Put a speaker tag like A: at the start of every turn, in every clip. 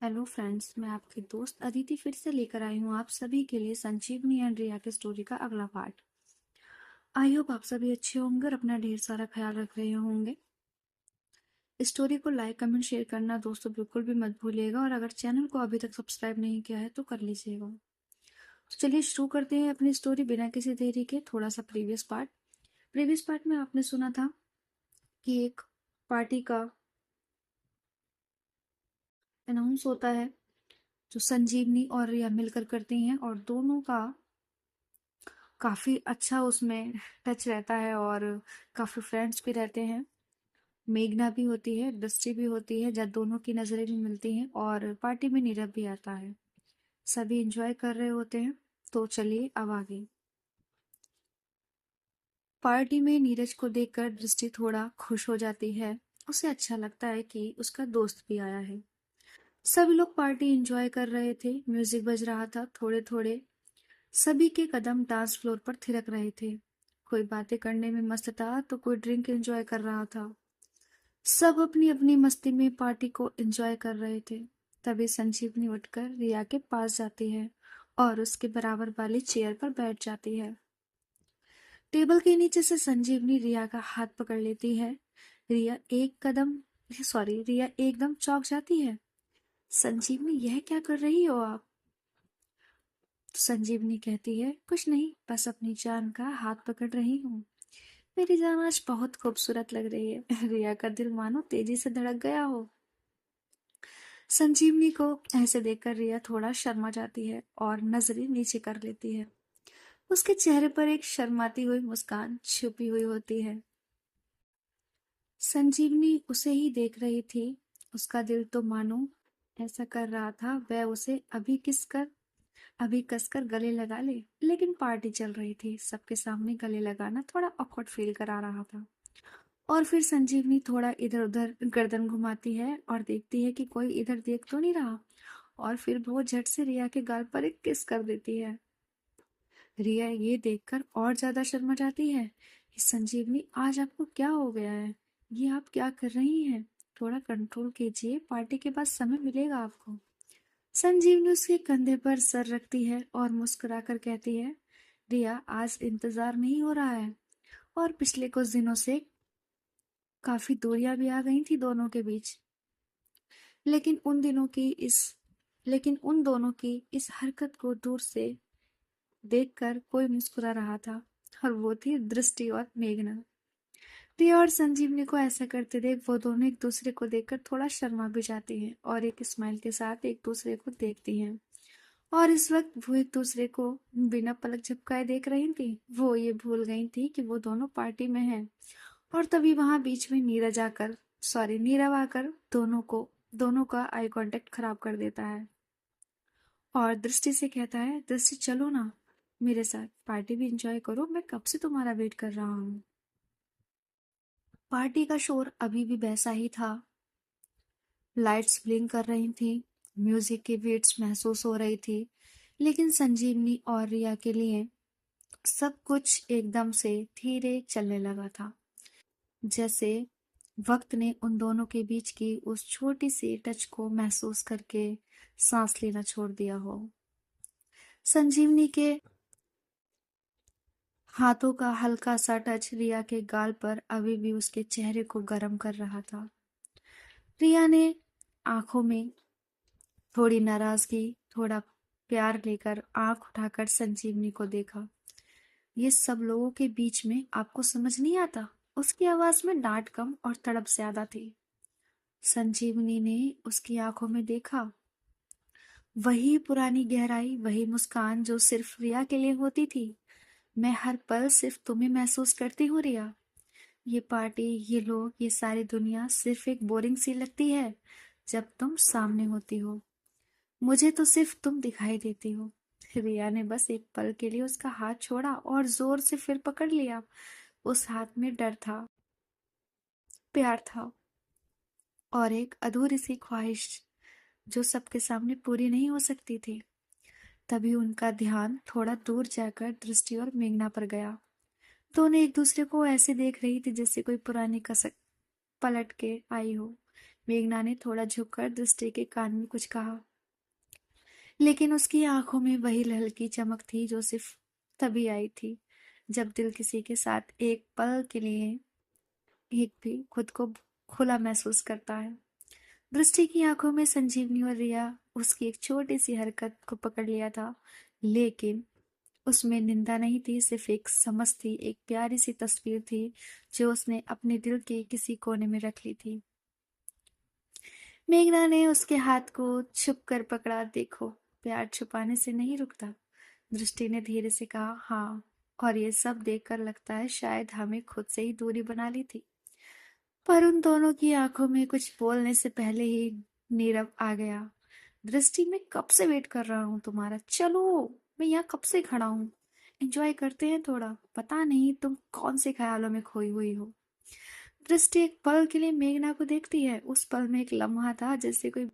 A: Hello friends, मैं आपकी दोस्त अदिति फिर से लेकर आई हूँ आप सभी के लिए संजीवनी एंड रिया की स्टोरी का अगला पार्ट। आई होप आप सभी अच्छे होंगे और अपना ढेर सारा ख्याल रख रहे होंगे। स्टोरी को लाइक कमेंट शेयर करना दोस्तों बिल्कुल भी मत भूलिएगा, और अगर चैनल को अभी तक सब्सक्राइब नहीं किया है तो कर लीजिएगा। तो चलिए शुरू करते हैं अपनी स्टोरी बिना किसी देरी के। थोड़ा सा प्रीवियस पार्ट में आपने सुना था कि एक पार्टी का अनाउंस होता है जो संजीवनी और रिया मिलकर करती हैं, और दोनों का काफ़ी अच्छा उसमें टच रहता है और काफ़ी फ्रेंड्स भी रहते हैं। मेघना भी होती है, दृष्टि भी होती है, जब दोनों की नज़रें भी मिलती हैं, और पार्टी में नीरव भी आता है। सभी एंजॉय कर रहे होते हैं। तो चलिए अब आगे। पार्टी में नीरज को देखकर दृष्टि थोड़ा खुश हो जाती है। उसे अच्छा लगता है कि उसका दोस्त भी आया है। सभी लोग पार्टी एंजॉय कर रहे थे, म्यूजिक बज रहा था थोड़े थोड़े। सभी के कदम डांस फ्लोर पर थिरक रहे थे। कोई बातें करने में मस्त था तो कोई ड्रिंक एंजॉय कर रहा था। सब अपनी अपनी मस्ती में पार्टी को एंजॉय कर रहे थे। तभी संजीवनी उठकर रिया के पास जाती है और उसके बराबर वाली चेयर पर बैठ जाती है। टेबल के नीचे से संजीवनी रिया का हाथ पकड़ लेती है। रिया एकदम चौंक जाती है। संजीवनी, यह क्या कर रही हो आप? तो संजीवनी कहती है, कुछ नहीं, बस अपनी जान का हाथ पकड़ रही हूँ। मेरी जान आज बहुत खूबसूरत लग रही है। रिया का दिल मानो तेजी से धड़क गया हो। संजीवनी को ऐसे देखकर रिया थोड़ा शर्मा जाती है और नजरें नीचे कर लेती है। उसके चेहरे पर एक शर्माती हुई मुस्कान छुपी हुई होती है। संजीवनी उसे ही देख रही थी। उसका दिल तो मानो ऐसा कर रहा था वह उसे अभी कसकर गले लगा ले, लेकिन पार्टी चल रही थी, सबके सामने गले लगाना थोड़ा ऑकवर्ड फील करा रहा था। और फिर संजीवनी थोड़ा इधर उधर गर्दन घुमाती है और देखती है कि कोई इधर देख तो नहीं रहा, और फिर वो झट से रिया के गाल पर एक किस कर देती है। रिया ये देखकर और ज्यादा शर्मा जाती है कि संजीवनी, आज आपको क्या हो गया है? ये आप क्या कर रही हैं? थोड़ा कंट्रोल कीजिए, पार्टी के बाद समय मिलेगा आपको। संजीवनी उसके कंधे पर सर रखती है और मुस्कुराकर कहती है, रिया, आज इंतजार नहीं हो रहा है, और पिछले कुछ दिनों से काफी दूरियां भी आ गई थी दोनों के बीच। लेकिन उन दिनों की इस लेकिन उन दोनों की इस हरकत को दूर से देखकर कोई मुस्कुरा रहा था, और वो थी दृष्टि और मेघना। रिया और संजीवनी को ऐसा करते देख वो दोनों एक दूसरे को देखकर थोड़ा शर्मा भी जाती हैं और एक स्माइल के साथ एक दूसरे को देखती हैं। और इस वक्त वो एक दूसरे को बिना पलक झपकाए देख रही थी। वो ये भूल गई थी कि वो दोनों पार्टी में हैं। और तभी वहां बीच में नीरव आकर दोनों का आई कांटेक्ट खराब कर देता है और दृष्टि से कहता है, दृष्टि चलो ना मेरे साथ, पार्टी भी एंजॉय करो, मैं कब से तुम्हारा वेट कर रहा हूँ। पार्टी का शोर अभी भी वैसा ही था। लाइट्स ब्लिंक कर रही थी, म्यूजिक की बीट्स महसूस हो रही थी, लेकिन संजीवनी और रिया के लिए सब कुछ एकदम से धीरे चलने लगा था। जैसे वक्त ने उन दोनों के बीच की उस छोटी सी टच को महसूस करके सांस लेना छोड़ दिया हो। संजीवनी के हाथों का हल्का सा टच रिया के गाल पर अभी भी उसके चेहरे को गर्म कर रहा था। रिया ने आंखों में थोड़ी नाराजगी, थोड़ा प्यार लेकर आंख उठाकर संजीवनी को देखा। ये सब लोगों के बीच में आपको समझ नहीं आता? उसकी आवाज में डांट कम और तड़प ज्यादा थी। संजीवनी ने उसकी आंखों में देखा, वही पुरानी गहराई, वही मुस्कान जो सिर्फ रिया के लिए होती थी। मैं हर पल सिर्फ तुम्हें महसूस करती हूँ रिया। ये पार्टी, ये लोग, ये सारी दुनिया सिर्फ एक बोरिंग सी लगती है जब तुम सामने होती हो। मुझे तो सिर्फ तुम दिखाई देती हो। रिया ने बस एक पल के लिए उसका हाथ छोड़ा और जोर से फिर पकड़ लिया। उस हाथ में डर था, प्यार था, और एक अधूरी सी ख्वाहिश जो सबके सामने पूरी नहीं हो सकती थी। तभी उनका ध्यान थोड़ा दूर जाकर दृष्टि और मेघना पर गया। दोनों एक दूसरे को ऐसे देख रही थी जैसे कोई पुरानी कसक पलट के आई हो, मेघना ने थोड़ा झुककर दृष्टि के कान में कुछ कहा, लेकिन उसकी आंखों में वही हल्की चमक थी जो सिर्फ तभी आई थी जब दिल किसी के साथ एक पल के लिए एक भी खुद को खुला महसूस करता है। दृष्टि की आंखों में संजीवनी और रिया उसकी एक छोटी सी हरकत को पकड़ लिया था, लेकिन उसमें निंदा नहीं थी, सिर्फ एक समझ थी, एक प्यारी सी तस्वीर थी जो उसने अपने दिल के किसी कोने में रख ली थी। मेघना ने उसके हाथ को छुप कर पकड़ा। देखो, प्यार छुपाने से नहीं रुकता, दृष्टि ने धीरे से कहा। हाँ, और ये सब देखकर लगता है शायद हमें खुद से ही दूरी बना ली थी। पर उन दोनों की आंखों में कुछ बोलने से पहले ही नीरव आ गया। दृष्टि, मैं कब से वेट कर रहा हूँ तुम्हारा, चलो, मैं यहाँ कब से खड़ा हूँ, एंजॉय करते हैं थोड़ा, पता नहीं तुम कौन से ख्यालों में खोई हुई हो। दृष्टि एक पल के लिए मेघना को देखती है। उस पल में एक लम्हा था जैसे कोई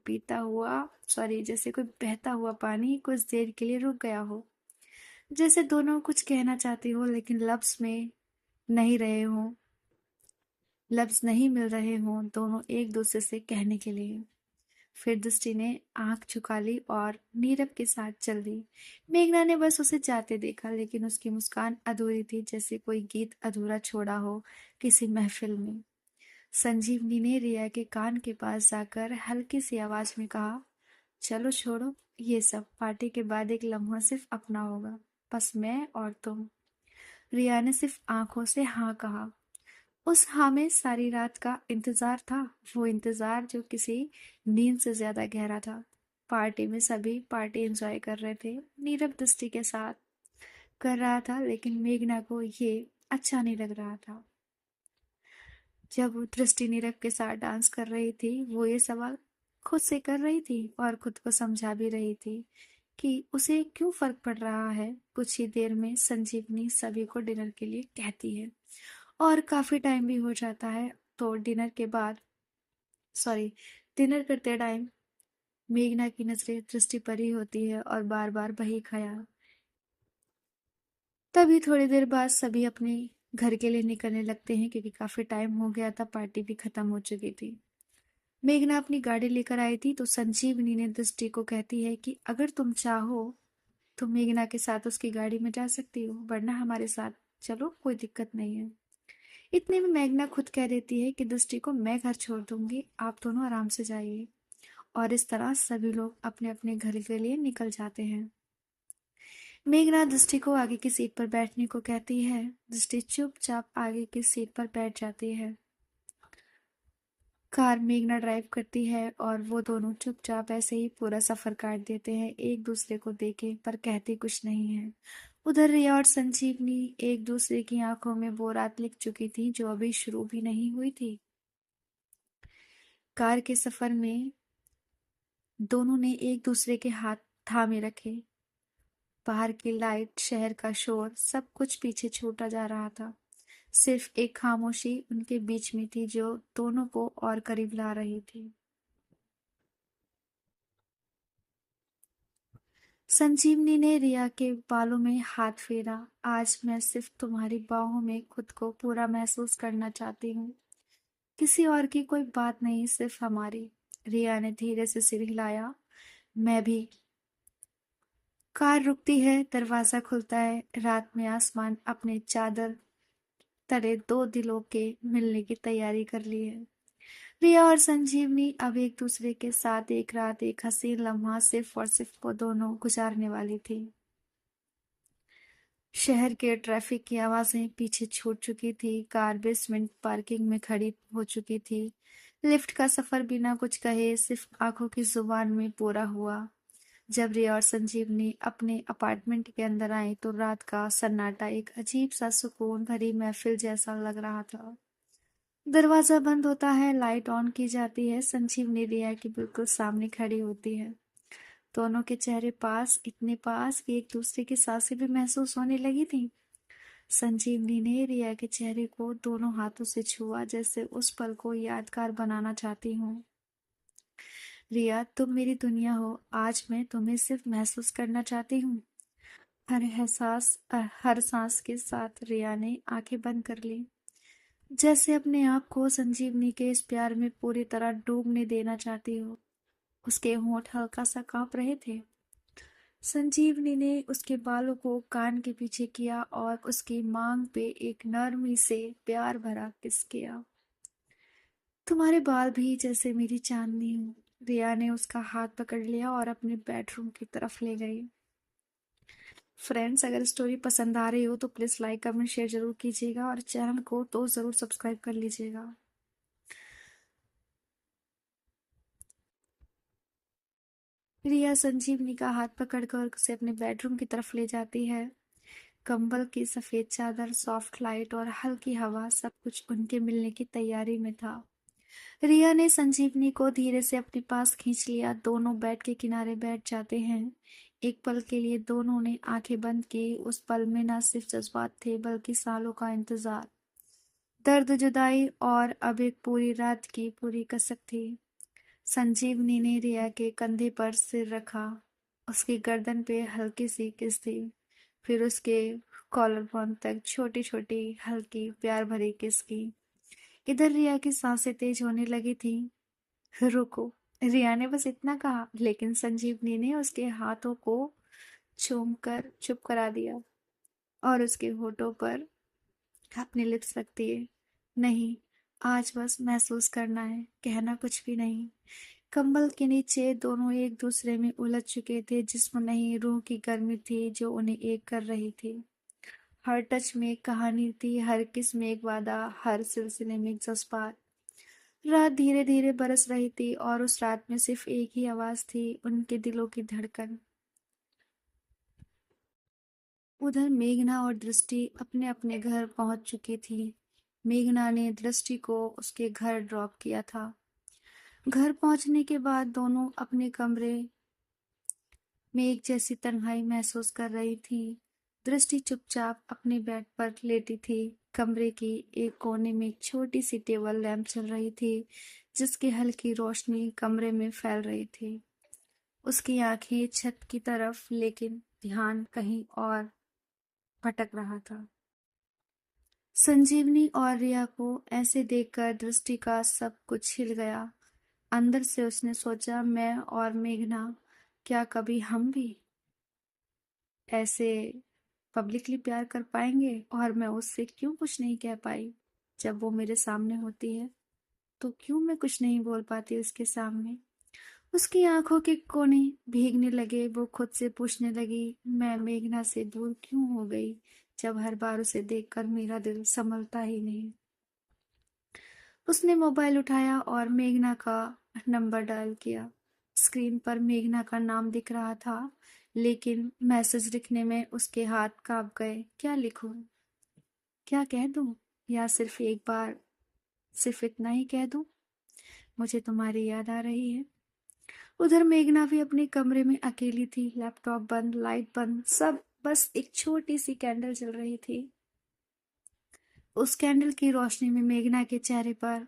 A: जैसे कोई बहता हुआ पानी कुछ देर के लिए रुक गया हो, जैसे दोनों कुछ कहना चाहती हो लेकिन नहीं रहे हो लफ्ज नहीं मिल रहे हों दोनों एक दूसरे से कहने के लिए। फिर दृष्टि ने आंख झुका ली और नीरव के साथ चल दी। मेघना ने बस उसे जाते देखा, लेकिन उसकी मुस्कान अधूरी थी, जैसे कोई गीत अधूरा छोड़ा हो किसी महफिल में। संजीवनी ने रिया के कान के पास जाकर हल्की सी आवाज में कहा, चलो छोड़ो ये सब, पार्टी के बाद एक लम्हा सिर्फ अपना होगा, बस मैं और तुम। रिया ने सिर्फ आंखों से हाँ कहा। उस हाँ में सारी रात का इंतजार था, वो इंतजार जो किसी नींद से ज्यादा गहरा था। पार्टी में सभी पार्टी एंजॉय कर रहे थे, नीरव दृष्टि के साथ कर रहा था, लेकिन मेघना को ये अच्छा नहीं लग रहा था। जब वो दृष्टि नीरव के साथ डांस कर रही थी, वो ये सवाल खुद से कर रही थी और खुद को समझा भी रही थी कि उसे क्यों फर्क पड़ रहा है। कुछ ही देर में संजीवनी सभी को डिनर के लिए कहती है और काफी टाइम भी हो जाता है। तो सॉरी डिनर करते टाइम मेघना की नजरें दृष्टि पर ही होती है और बार बार वही ख्याल। तभी थोड़ी देर बाद सभी अपने घर के लिए निकलने लगते हैं क्योंकि काफी टाइम हो गया था, पार्टी भी खत्म हो चुकी थी। मेघना अपनी गाड़ी लेकर आई थी तो संजीवनी ने दृष्टि को कहती है कि अगर तुम चाहो तो मेघना के साथ उसकी गाड़ी में जा सकती हो, वरना हमारे साथ चलो, कोई दिक्कत नहीं है। इतने में मेघना खुद कह देती है कि दृष्टि को मैं घर छोड़ दूंगी, आप दोनों आराम से जाइए। और इस तरह सभी लोग अपने अपने घर के लिए निकल जाते हैं। मेघना दृष्टि को आगे की सीट पर बैठने को कहती है। दृष्टि चुपचाप आगे की सीट पर बैठ जाती है। कार मेघना ड्राइव करती है और वो दोनों चुपचाप ऐसे ही पूरा सफर काट देते हैं, एक दूसरे को देखे पर कहते कुछ नहीं है। उधर रिया और संजीवनी एक दूसरे की आंखों में वो रात लिख चुकी थी जो अभी शुरू भी नहीं हुई थी। कार के सफर में दोनों ने एक दूसरे के हाथ थामे रखे। बाहर की लाइट, शहर का शोर, सब कुछ पीछे छूटा जा रहा था। सिर्फ एक खामोशी उनके बीच में थी जो दोनों को और करीब ला रही थी। संजीवनी ने रिया के बालों में हाथ फेरा। आज मैं सिर्फ तुम्हारी बाहों में खुद को पूरा महसूस करना चाहती हूँ, किसी और की कोई बात नहीं, सिर्फ हमारी। रिया ने धीरे से सिर हिलाया। मैं भी। कार रुकती है, दरवाजा खुलता है। रात में आसमान अपने चादर तले दो दिलों के मिलने की तैयारी कर ली है। रिया और संजीवनी अब एक दूसरे के साथ एक रात, एक हसीन लम्हा सिर्फ और सिर्फ वो दोनों गुजारने वाली थी। शहर के ट्रैफिक की आवाजें पीछे छूट चुकी थी। कार बेसमेंट पार्किंग में खड़ी हो चुकी थी। लिफ्ट का सफर बिना कुछ कहे सिर्फ आंखों की जुबान में पूरा हुआ। जब रिया और संजीवनी अपने अपार्टमेंट के अंदर आए तो रात का सन्नाटा एक अजीब सा सुकून भरी महफिल जैसा लग रहा था। दरवाजा बंद होता है, लाइट ऑन की जाती है। संजीवनी रिया के बिल्कुल सामने खड़ी होती है। दोनों के चेहरे पास, इतने पास कि एक दूसरे की सांसें भी महसूस होने लगी थी। संजीवनी ने रिया के चेहरे को दोनों हाथों से छुआ, जैसे उस पल को यादगार बनाना चाहती हूँ। रिया, तुम मेरी दुनिया हो, आज मैं तुम्हें सिर्फ महसूस करना चाहती हूँ। हर सांस के साथ रिया ने आंखें बंद कर ली। जैसे अपने आप को संजीवनी के इस प्यार में पूरी तरह डूबने देना चाहती हो। उसके होंठ हल्का सा कांप रहे थे। संजीवनी ने उसके बालों को कान के पीछे किया और उसकी मांग पे एक नरमी से प्यार भरा किस किया। तुम्हारे बाल भी जैसे मेरी चांदनी हो। रिया ने उसका हाथ पकड़ लिया और अपने बेडरूम की तरफ ले गई। फ्रेंड्स, अगर स्टोरी पसंद आ रही हो तो प्लीज़ लाइक कमेंट शेयर जरूर कीजिएगा और चैनल को तो ज़रूर सब्सक्राइब कर लीजिएगा। रिया संजीवनी का हाथ पकड़कर उसे अपने बेडरूम की तरफ ले जाती है। कंबल की सफेद चादर, सॉफ्ट लाइट और हल्की हवा सब कुछ उनके मिलने की तैयारी में था। रिया ने संजीवनी को धीरे से अपने पास खींच लिया। दोनों बेड के किनारे बैठ जाते हैं। एक पल के लिए दोनों ने आंखें बंद की। उस पल में न सिर्फ जज्बात थे बल्कि सालों का इंतजार, दर्द, जुदाई और अब एक पूरी रात की पूरी कसक थी। संजीवनी ने रिया के कंधे पर सिर रखा। उसकी गर्दन पे हल्की सी किस थी। फिर उसके कॉलर बोन तक छोटी छोटी हल्की प्यार भरी किस की। इधर रिया की सांसें तेज होने लगी थी। रुको, रिया ने बस इतना कहा, लेकिन संजीवनी ने उसके हाथों को चूम कर चुप करा दिया और उसके होठों पर अपने लिप्स रख दिए। नहीं, आज बस महसूस करना है, कहना कुछ भी नहीं। कंबल के नीचे दोनों एक दूसरे में उलझ चुके थे। जिस्म नहीं, रूह की गर्मी थी जो उन्हें एक कर रही थी। हर टच में एक कहानी थी, हर किस में एक वादा, हर सिलसिले में एक जज्बात। रात धीरे धीरे बरस रही थी और उस रात में सिर्फ एक ही आवाज थी, उनके दिलों की धड़कन। उधर मेघना और दृष्टि अपने अपने घर पहुंच चुकी थी। मेघना ने दृष्टि को उसके घर ड्रॉप किया था। घर पहुंचने के बाद दोनों अपने कमरे में एक जैसी तन्हाई महसूस कर रही थी। दृष्टि चुपचाप अपने बेड पर लेटी थी। कमरे की एक कोने में एक छोटी सी टेबल लैंप चल रही थी, जिसकी हल्की रोशनी कमरे में फैल रही थी। उसकी आंखें छत की तरफ, लेकिन ध्यान कहीं और भटक रहा था। संजीवनी और रिया को ऐसे देखकर दृष्टि का सब कुछ हिल गया। अंदर से उसने सोचा, मैं और मेघना, क्या कभी हम भी ऐसे पब्लिकली प्यार कर पाएंगे? और मैं उससे क्यों कुछ नहीं कह पाई? जब वो मेरे सामने होती है तो क्यों मैं कुछ नहीं बोल पाती उसके सामने? उसकी आंखों के कोने भीगने लगे। वो खुद से पूछने लगी, मैं मेघना से दूर क्यों हो गई, जब हर बार उसे देखकर मेरा दिल संभलता ही नहीं। उसने मोबाइल उठाया और मेघना का नंबर डायल किया। स्क्रीन पर मेघना का नाम दिख रहा था, लेकिन मैसेज लिखने में उसके हाथ कांप गए। क्या लिखूं? क्या कह दूं? या सिर्फ एक बार, सिर्फ इतना ही कह दूं, मुझे तुम्हारी याद आ रही है। उधर मेघना भी अपने कमरे में अकेली थी। लैपटॉप बंद, लाइट बंद, सब, बस एक छोटी सी कैंडल जल रही थी। उस कैंडल की रोशनी में मेघना के चेहरे पर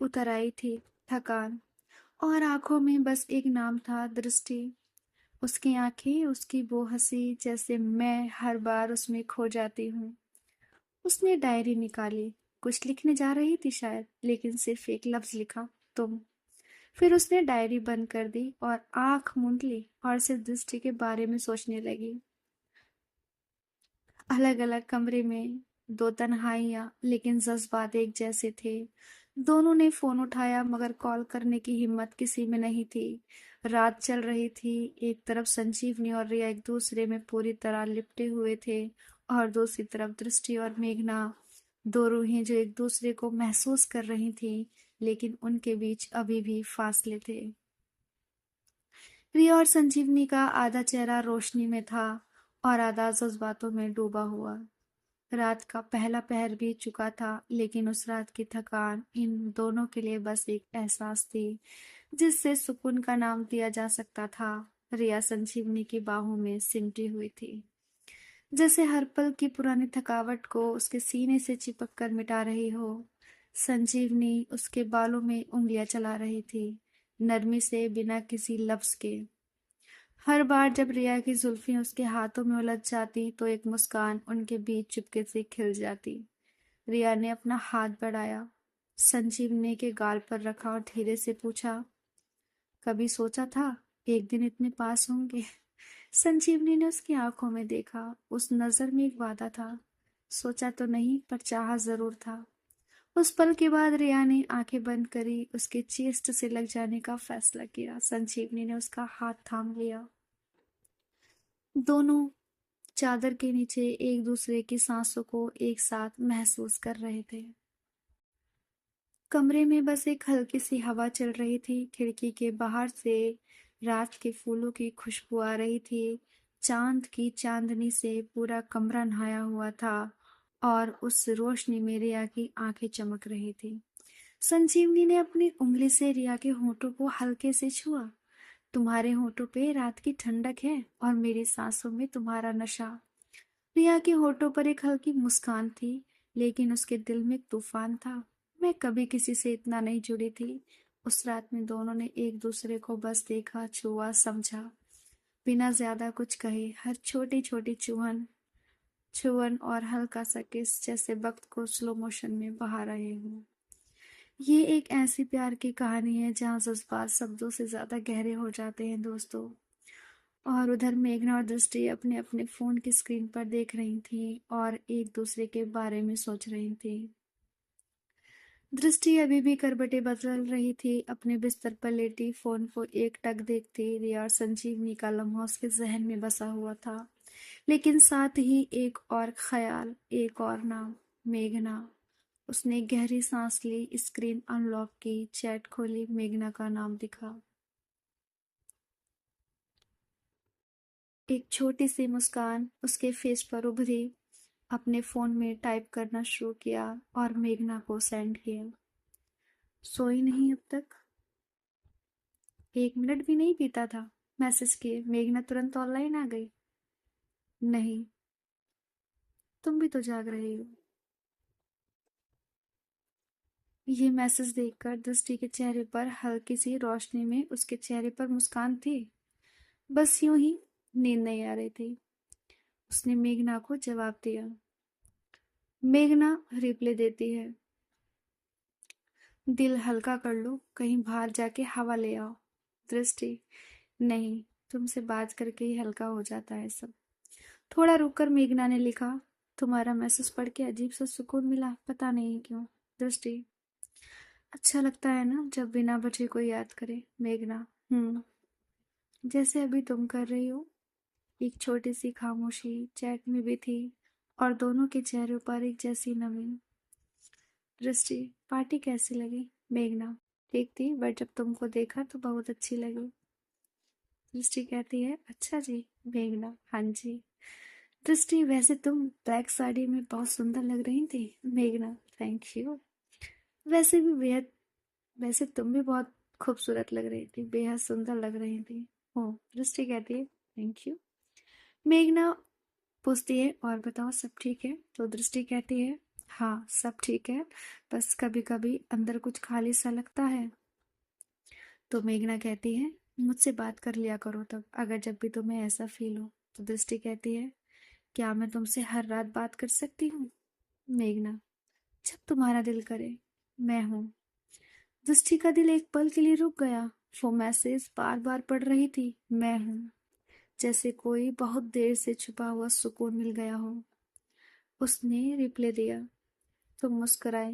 A: उतर आई थी थकान, और आंखों में बस एक नाम था, दृष्टि। उसकी आंखें, उसकी वो हंसी, जैसे मैं हर बार उसमें खो जाती हूँ। उसने डायरी निकाली। कुछ लिखने जा रही थी शायद, लेकिन सिर्फ एक लफ्ज लिखा, तुम। फिर उसने डायरी बंद कर दी और आंख मूंद ली और सिर्फ दृष्टि के बारे में सोचने लगी। अलग अलग कमरे में दो तन्हाइयां, लेकिन जज्बात एक जैसे थे। दोनों ने फोन उठाया, मगर कॉल करने की हिम्मत किसी में नहीं थी। रात चल रही थी। एक तरफ संजीवनी और रिया एक दूसरे में पूरी तरह लिपटे हुए थे, और दूसरी तरफ दृष्टि और मेघना, दो रूहें जो एक दूसरे को महसूस कर रही थी, लेकिन उनके बीच अभी भी फासले थे। रिया और संजीवनी का आधा चेहरा रोशनी में था और आधा जज्बातों में डूबा हुआ। रात का पहला पहर बीत चुका था, लेकिन उस रात की थकान इन दोनों के लिए बस एक एहसास थी, जिससे सुकून का नाम दिया जा सकता था। रिया संजीवनी की बाहों में सिमटी हुई थी, जैसे हर पल की पुरानी थकावट को उसके सीने से चिपक कर मिटा रही हो। संजीवनी उसके बालों में उंगलियां चला रही थी, नरमी से, बिना किसी लफ्ज के। हर बार जब रिया की जुल्फें उसके हाथों में उलझ जाती तो एक मुस्कान उनके बीच चुपके से खिल जाती। रिया ने अपना हाथ बढ़ाया, संजीवनी के गाल पर रखा और धीरे से पूछा, कभी सोचा था एक दिन इतने पास होंगे? संजीवनी ने उसकी आंखों में देखा। उस नजर में एक वादा था। सोचा तो नहीं, पर चाहा जरूर था। उस पल के बाद रिया ने आंखें बंद करी, उसके चेस्ट से लग जाने का फैसला किया। संजीवनी ने उसका हाथ थाम लिया। दोनों चादर के नीचे एक दूसरे की सांसों को एक साथ महसूस कर रहे थे। कमरे में बस एक हल्की सी हवा चल रही थी। खिड़की के बाहर से रात के फूलों की खुशबू आ रही थी। चांद की चांदनी से पूरा कमरा नहाया हुआ था और उस रोशनी में रिया की आंखें चमक रही थी। संजीवनी ने अपनी उंगली से रिया के होठों को हल्के से छुआ। तुम्हारे होठों पे रात की ठंडक है और मेरी सांसों में तुम्हारा नशा। रिया के होठों पर एक हल्की मुस्कान थी, लेकिन उसके दिल में एक तूफान था। मैं कभी किसी से इतना नहीं जुड़ी थी। उस रात में दोनों ने एक दूसरे को बस देखा, छुआ, समझा, बिना ज्यादा कुछ कहे। हर छोटी छोटी चुहन छुअन और हल्का सा किस जैसे वक्त को स्लो मोशन में बहा रहे हों। ये एक ऐसी प्यार की कहानी है जहाँ जज्बात शब्दों से ज्यादा गहरे हो जाते हैं दोस्तों। और उधर मेघना और दृष्टि अपने अपने फोन की स्क्रीन पर देख रही थी और एक दूसरे के बारे में सोच रही थी। दृष्टि अभी भी करवटें बदल रही थी, अपने बिस्तर पर लेटी फोन को एकटक देखती। रिया और संजीवनी का लम्हा उसके जहन में बसा हुआ था, लेकिन साथ ही एक और ख्याल, एक और नाम, मेघना। उसने गहरी सांस ली, स्क्रीन अनलॉक की, चैट खोली, मेघना का नाम दिखा। एक छोटी सी मुस्कान उसके फेस पर उभरी। अपने फोन में टाइप करना शुरू किया और मेघना को सेंड किया। सोई नहीं अब तक? 1 मिनट भी नहीं बीता था मैसेज किए, मेघना तुरंत ऑनलाइन आ गई। नहीं, तुम भी तो जाग रही हो। ये मैसेज देखकर दृष्टि के चेहरे पर हल्की सी रोशनी में उसके चेहरे पर मुस्कान थी। बस यूं ही नींद नहीं आ रही थी। उसने मेघना को जवाब दिया। मेघना रिप्लाई देती है, दिल हल्का कर लो, कहीं बाहर जाके हवा ले आओ। दृष्टि, नहीं, तुमसे बात करके ही हल्का हो जाता है सब। थोड़ा रुककर मेघना ने लिखा, तुम्हारा मैसेज पढ़ के अजीब सा सुकून मिला, पता नहीं क्यों। दृष्टि, अच्छा लगता है ना जब बिना वजह कोई याद करे। मेघना, जैसे अभी तुम कर रही हो। एक छोटी सी खामोशी चैट में भी थी और दोनों के चेहरों पर एक जैसी नमी। दृष्टि, पार्टी कैसी लगी? मेघना, ठीक थी, बट जब तुमको देखा तो बहुत अच्छी लगी। दृष्टि कहती है, अच्छा जी। मेघना, हाँ जी। दृष्टि, वैसे तुम ब्लैक साड़ी में बहुत सुंदर लग रही थी। मेघना, थैंक यू। वैसे भी बेहद वैसे तुम भी बहुत खूबसूरत लग रही थी, बेहद सुंदर लग रही थी। ओ, दृष्टि कहती है, थैंक यू। मेघना पूछती है, और बताओ सब ठीक है? तो दृष्टि कहती है, हाँ सब ठीक है, बस कभी कभी अंदर कुछ खाली सा लगता है। तो मेघना कहती है, मुझसे बात कर लिया करो तब, अगर जब भी तुम्हें ऐसा फील हो। तो दृष्टि कहती है, क्या मैं तुमसे हर रात बात कर सकती हूँ? मेघना, जब तुम्हारा दिल करे, मैं हूँ। दृष्टि का दिल एक पल के लिए रुक गया। वो मैसेज बार बार पढ़ रही थी, मैं हूँ, जैसे कोई बहुत देर से छुपा हुआ सुकून मिल गया हो। उसने रिप्लाई दिया। तुम मुस्कुराए।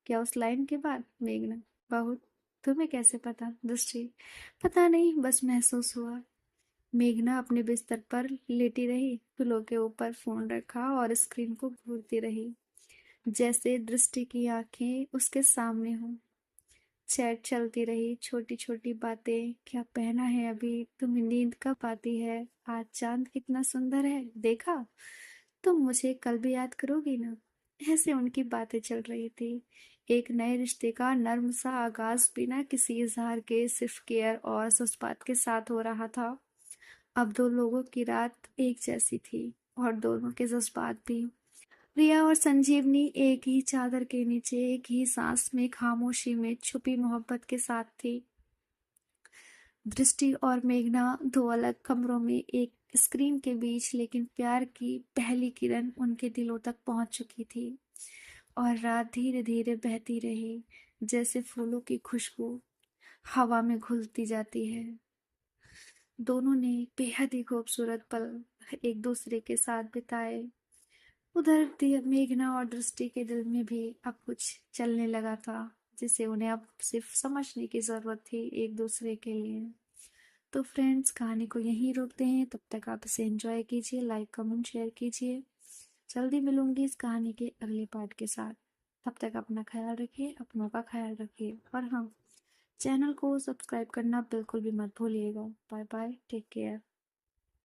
A: क्या उस लाइन के बाद? मेघना, बहुत। तुम्हें कैसे पता? दृष्टि, पता नहीं, बस महसूस हुआ। मेघना अपने बिस्तर पर लेटी रही, पिलो के ऊपर फोन रखा और स्क्रीन को घूरती रही, जैसे दृष्टि की आंखें उसके सामने हों। चैट चलती रही, छोटी छोटी बातें, क्या पहना है अभी, तुम्हें नींद कब आती है, आज चांद कितना सुंदर है, देखा, तुम मुझे कल भी याद करोगी ना। ऐसे उनकी बातें चल रही थी। एक नए रिश्ते का नर्म सा आगाज बिना किसी इजहार के, सिर्फ केयर और जज्बात के साथ हो रहा था। अब दो लोगों की रात एक जैसी थी और दोनों के जज्बात भी। रिया और संजीवनी एक ही चादर के नीचे, एक ही सांस में, खामोशी में, छुपी मोहब्बत के साथ थी। दृष्टि और मेघना दो अलग कमरों में, एक स्क्रीन के बीच, लेकिन प्यार की पहली किरण उनके दिलों तक पहुंच चुकी थी। और रात धीरे धीरे बहती रही, जैसे फूलों की खुशबू हवा में घुलती जाती है। दोनों ने बेहद ही खूबसूरत पल एक दूसरे के साथ बिताए। उधर मेघना और दृष्टि के दिल में भी अब कुछ चलने लगा था, जिसे उन्हें अब सिर्फ समझने की जरूरत थी एक दूसरे के लिए। तो फ्रेंड्स, कहानी को यहीं रोकते हैं। तब तक आप इसे एंजॉय कीजिए, लाइक कमेंट शेयर कीजिए। जल्दी मिलूंगी इस कहानी के अगले पार्ट के साथ। तब तक अपना ख्याल रखिए, अपनों का ख्याल रखिए, और हाँ, चैनल को सब्सक्राइब करना बिल्कुल भी मत भूलिएगा। Bye bye, take care.